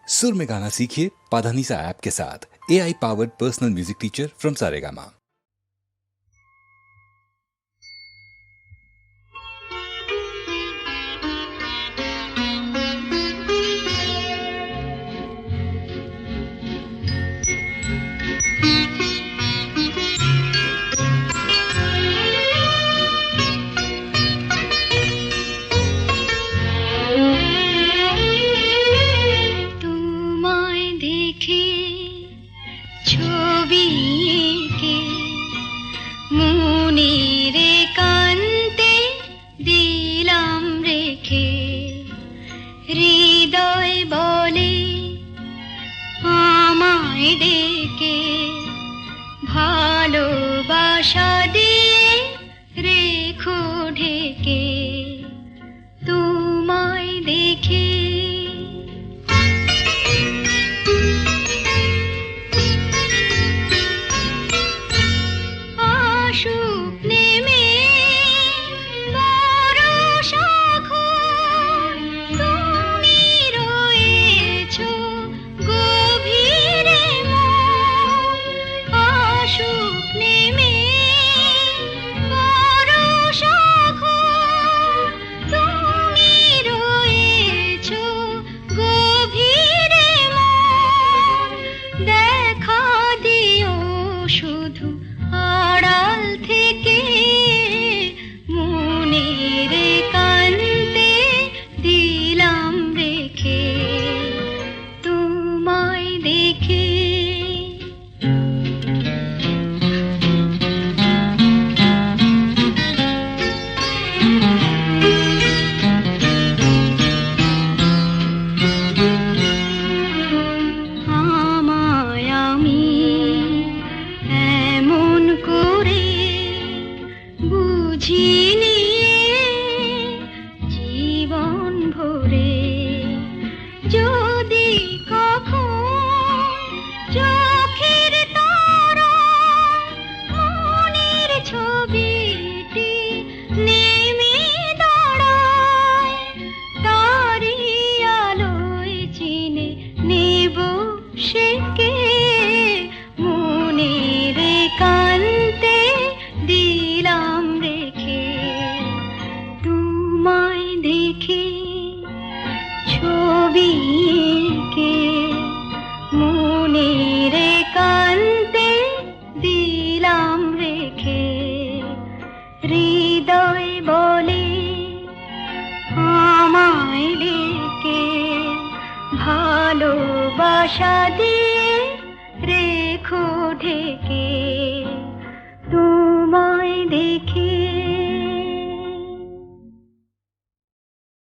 सुर में गाना सीखिए पाधानीसा ऐप के साथ। AI powered personal music teacher from Saregama. হৃদয় বলে আমায় ডেকে ভালোবাসা দিয়ে রেখো ঢেকে তোমায় দেখে আসুক নেমে জীবন ভরে যদি কখন চোখের তারায় মনের ছবিটি নেমে দাঁড়ায় তারি আলোয় চিনে নেব সেকে মনের কান্তে দিলাম রেখে তোমায় দেখে ছবি এঁকে মনের কান্তে দিলাম রেখে হৃদয় বলে আমায় ডেকে ভালোবাসা দিয়ে